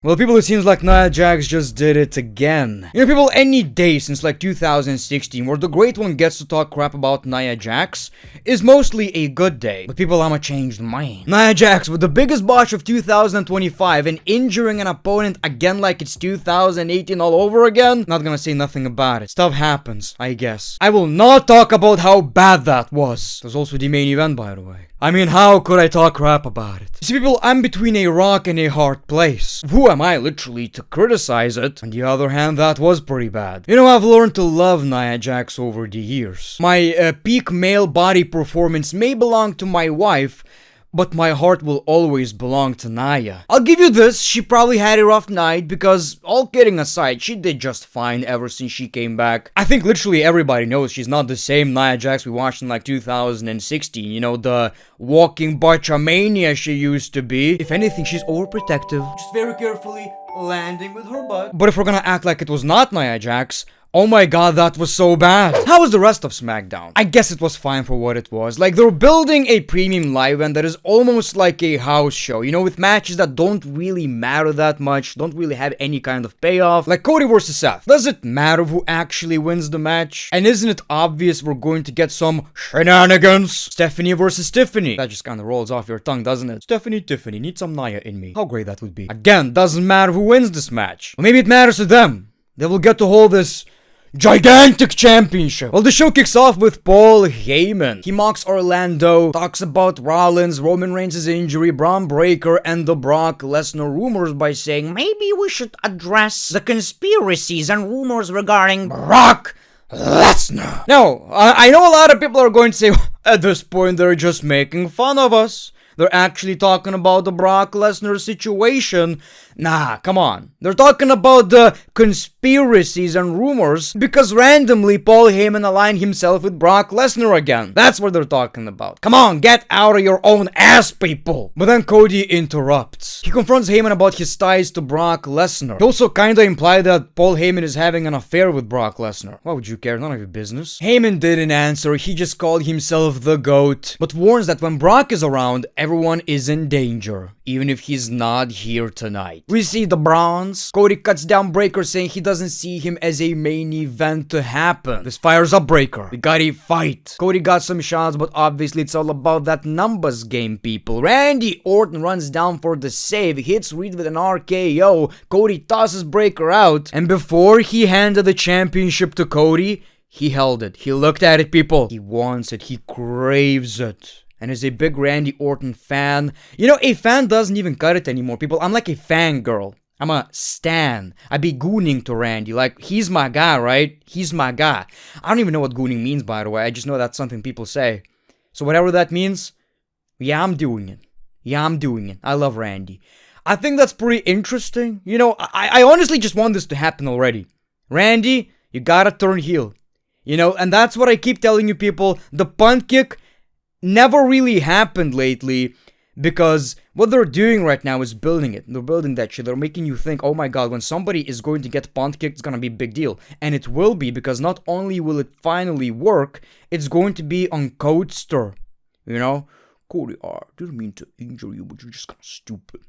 Well, people, it seems like Nia Jax just did it again. You know, people, any day since like 2016 where the Great One gets to talk crap about Nia Jax is mostly a good day. But people, I'm a changed mind. Nia Jax with the biggest botch of 2025 and injuring an opponent again like it's 2018 all over again. Not gonna say nothing about it. Stuff happens, I guess. I will not talk about how bad that was. It was also the main event, by the way. I mean, how could I talk crap about it? See, people, I'm between a rock and a hard place. Who am I, literally, to criticize it? On the other hand, that was pretty bad. You know, I've learned to love Nia Jax over the years. My peak male body performance may belong to my wife, but my heart will always belong to Nia. I'll give you this, she probably had a rough night because, all kidding aside, she did just fine ever since she came back. I think literally everybody knows she's not the same Nia Jax we watched in like 2016, you know, the walking botchamania she used to be. If anything, she's overprotective, just very carefully landing with her butt. But if we're gonna act like it was not Nia Jax, oh my god, that was so bad. How was the rest of SmackDown? I guess it was fine for what it was. Like, they're building a premium live event that is almost like a house show, you know, with matches that don't really matter that much, don't really have any kind of payoff. Like Cody versus Sept. Does it matter who actually wins the match? And isn't it obvious we're going to get some shenanigans? Stephanie versus Tiffany. That just kind of rolls off your tongue, doesn't it? Stephanie, Tiffany, need some Nia in me. How great that would be. Again, doesn't matter who wins this match. Well, maybe it matters to them. They will get to hold this gigantic championship. Well, the show kicks off with Paul Heyman. He mocks Orlando, talks about Rollins, Roman Reigns' injury, Braun Breaker, and the Brock Lesnar rumors by saying, maybe we should address the conspiracies and rumors regarding Brock Lesnar. Now, I know a lot of people are going to say, at this point, they're just making fun of us. They're actually talking about the Brock Lesnar situation. Nah, come on. They're talking about the conspiracies and rumors because randomly Paul Heyman aligned himself with Brock Lesnar again. That's what they're talking about. Come on, get out of your own ass, people. But then Cody interrupts. He confronts Heyman about his ties to Brock Lesnar. He also kinda implied that Paul Heyman is having an affair with Brock Lesnar. Why would you care? None of your business. Heyman didn't answer. He just called himself the GOAT, but warns that when Brock is around, everyone is in danger, even if he's not here tonight. We see the bronze. Cody cuts down Breaker, saying he doesn't see him as a main event to happen. This fires up Breaker. We got a fight. Cody got some shots, but obviously it's all about that numbers game, people. Randy Orton runs down for the save, hits Reed with an RKO. Cody tosses Breaker out, and before he handed the championship to Cody, he held it. He looked at it, people. He wants it. He craves it. And as a big Randy Orton fan, you know, a fan doesn't even cut it anymore, people. I'm like a fangirl. I'm a stan. I be gooning to Randy. Like, he's my guy, right? He's my guy. I don't even know what gooning means, by the way. I just know that's something people say. So whatever that means, yeah, I'm doing it. Yeah, I'm doing it. I love Randy. I think that's pretty interesting. You know, I honestly just want this to happen already. Randy, you gotta turn heel. You know, and that's what I keep telling you, people. The punt kick never really happened lately because what they're doing right now is building it. They're building that shit. They're making you think, oh my god, when somebody is going to get punt kicked, it's gonna be a big deal. And it will be, because not only will it finally work, it's going to be on Codester. You know? Cody, I didn't mean to injure you, but you're just kind of stupid.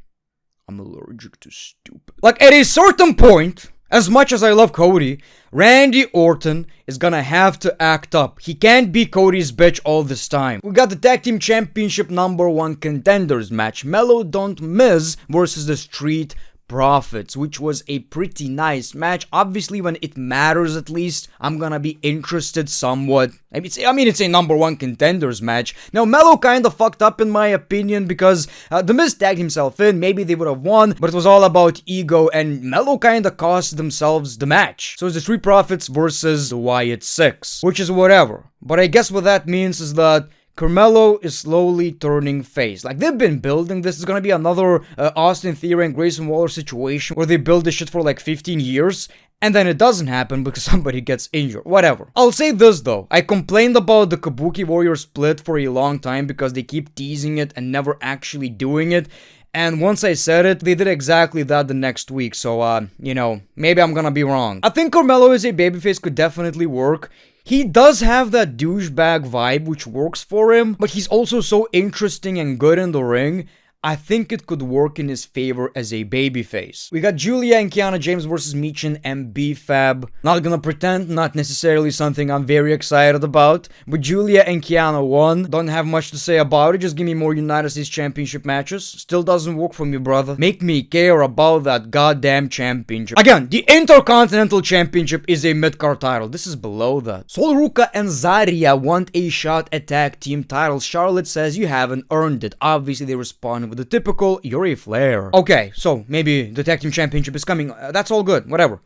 I'm allergic to stupid. Like, at a certain point, as much as I love Cody, Randy Orton is gonna have to act up. He can't be Cody's bitch all this time. We got the Tag Team Championship #1 contenders match. Mello Don't Miss versus the Street Profits, which was a pretty nice match. Obviously, when it matters, at least, I'm gonna be interested somewhat. I mean, it's a #1 contenders match. Now, Mello kind of fucked up in my opinion because The Miz tagged himself in. Maybe they would have won, but it was all about ego, and Mello kind of cost themselves the match. So it's the Street Profits versus the Wyatt Six, which is whatever. But I guess what that means is that Carmelo is slowly turning face. Like, they've been building this. It's gonna be another Austin Theory and Grayson Waller situation where they build this shit for like 15 years and then it doesn't happen because somebody gets injured. Whatever. I'll say this though. I complained about the Kabuki Warrior split for a long time because they keep teasing it and never actually doing it. And once I said it, they did exactly that the next week. So, you know, maybe I'm gonna be wrong. I think Carmelo as a babyface could definitely work. He does have that douchebag vibe which works for him, but he's also so interesting and good in the ring. I think it could work in his favor as a babyface. We got Julia and Kiana James versus Michin and B-Fab. Not gonna pretend, not necessarily something I'm very excited about, but Julia and Kiana won. Don't have much to say about it, just give me more United States Championship matches. Still doesn't work for me, brother. Make me care about that goddamn championship. Again, the Intercontinental Championship is a mid-card title. This is below that. Sol Ruka and Zarya want a shot at tag team titles. Charlotte says you haven't earned it. Obviously, they respond with the typical, you're a flare. Okay, so maybe the tag team championship is coming. That's all good, whatever.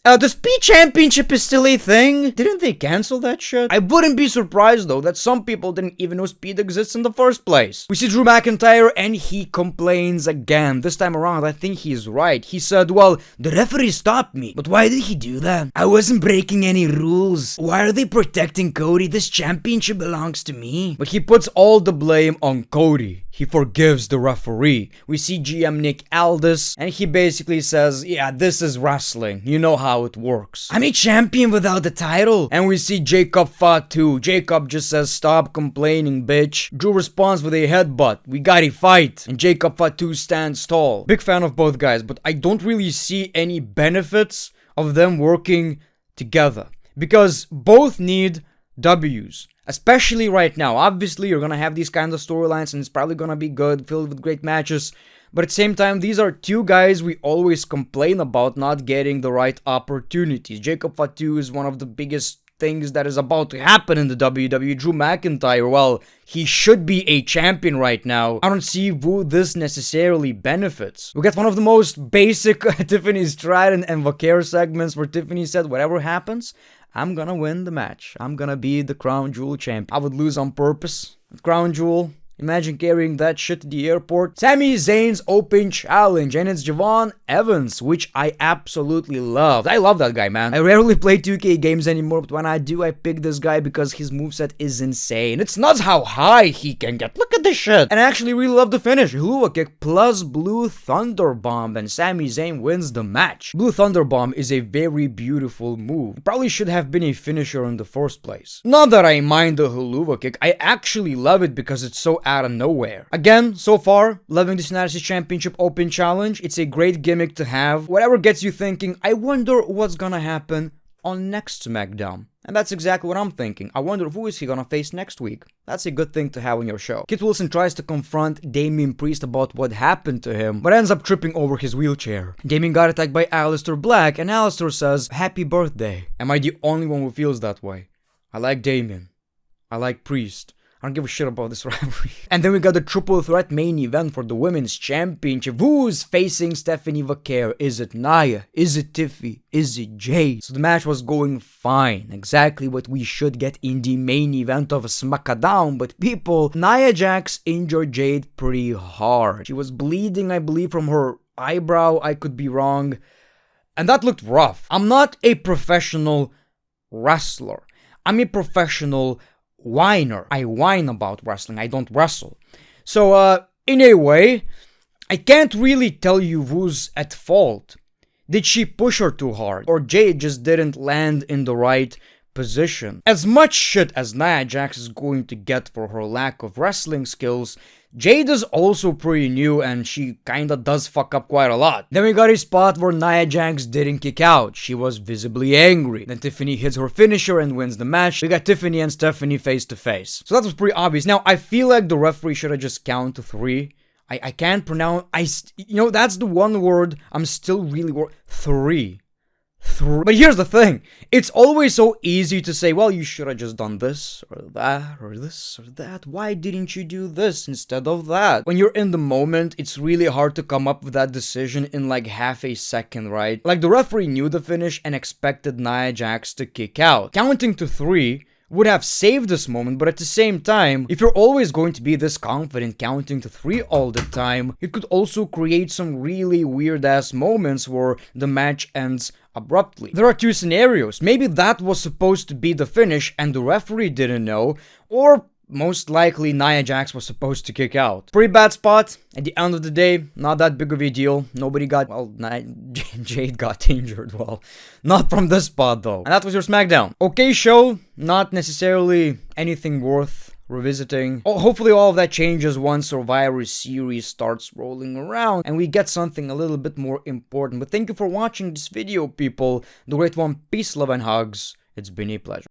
The Speed Championship is still a thing? Didn't they cancel that shit? I wouldn't be surprised though that some people didn't even know Speed exists in the first place. We see Drew McIntyre and he complains again. This time around, I think he's right. He said, well, the referee stopped me. But why did he do that? I wasn't breaking any rules. Why are they protecting Cody? This championship belongs to me. But he puts all the blame on Cody. He forgives the referee. We see GM Nick Aldis, and he basically says, yeah, this is wrestling. You know how it works. I'm a champion without the title. And we see Jacob Fatu. Jacob just says, stop complaining, bitch. Drew responds with a headbutt. We gotta fight. And Jacob Fatu stands tall. Big fan of both guys, but I don't really see any benefits of them working together. Because both need W's. Especially right now. Obviously, you're gonna have these kinds of storylines and it's probably gonna be good, filled with great matches. But at the same time, these are two guys we always complain about not getting the right opportunities. Jacob Fatu is one of the biggest things that is about to happen in the WWE. Drew McIntyre, well, he should be a champion right now. I don't see who this necessarily benefits. We get one of the most basic Tiffany Stratton and Vaquer segments where Tiffany said, whatever happens, I'm gonna win the match. I'm gonna be the Crown Jewel champion. I would lose on purpose. Crown Jewel. Imagine carrying that shit to the airport. Sami Zayn's open challenge, and it's Javon Evans, which I absolutely love. I love that guy, man. I rarely play 2K games anymore, but when I do, I pick this guy because his moveset is insane. It's nuts how high he can get. Look at this shit. And I actually really love the finish. Hula kick plus Blue Thunder Bomb, and Sami Zayn wins the match. Blue Thunder Bomb is a very beautiful move. It probably should have been a finisher in the first place. Not that I mind the Hula kick, I actually love it because it's so out of nowhere. Again, so far, loving this United States Championship Open Challenge. It's a great gimmick to have. Whatever gets you thinking, I wonder what's gonna happen on next SmackDown. And that's exactly what I'm thinking. I wonder who is he gonna face next week. That's a good thing to have on your show. Kit Wilson tries to confront Damian Priest about what happened to him, but ends up tripping over his wheelchair. Damian got attacked by Aleister Black, and Aleister says, happy birthday. Am I the only one who feels that way? I like Damian. I like Priest. I don't give a shit about this rivalry. And then we got the triple threat main event for the Women's Championship. Who's facing Stephanie Vaquer? Is it Nia? Is it Tiffy? Is it Jade? So the match was going fine. Exactly what we should get in the main event of SmackDown. But people, Nia Jax injured Jade pretty hard. She was bleeding, I believe, from her eyebrow. I could be wrong. And that looked rough. I'm not a professional wrestler. I'm a professional whiner. I whine about wrestling. I don't wrestle. So, in a way, I can't really tell you who's at fault. Did she push her too hard? Or Jade just didn't land in the right position? As much shit as Nia Jax is going to get for her lack of wrestling skills, Jade is also pretty new and she kinda does fuck up quite a lot. Then we got a spot where Nia Jax didn't kick out. She was visibly angry. Then Tiffany hits her finisher and wins the match. We got Tiffany and Stephanie face to face. So that was pretty obvious. Now, I feel like the referee should have just counted to 3. I can't pronounce, that's the one word I'm still really, 3. But here's the thing, it's always so easy to say, well, you should have just done this or that or this or that. Why didn't you do this instead of that? When you're in the moment, it's really hard to come up with that decision in like half a second, right? Like the referee knew the finish and expected Nia Jax to kick out. Counting to 3 would have saved this moment, but at the same time, if you're always going to be this confident counting to 3 all the time, it could also create some really weird ass moments where the match ends abruptly. There are 2 scenarios. Maybe that was supposed to be the finish and the referee didn't know, or most likely Nia Jax was supposed to kick out. Pretty bad spot. At the end of the day, not that big of a deal. Nobody got, well, Jade got injured. Well, not from this spot though. And that was your SmackDown. Okay show, not necessarily anything worth revisiting. Oh, hopefully all of that changes once Survivor Series starts rolling around and we get something a little bit more important. But thank you for watching this video, people. The Great One, peace, love, and hugs. It's been a pleasure.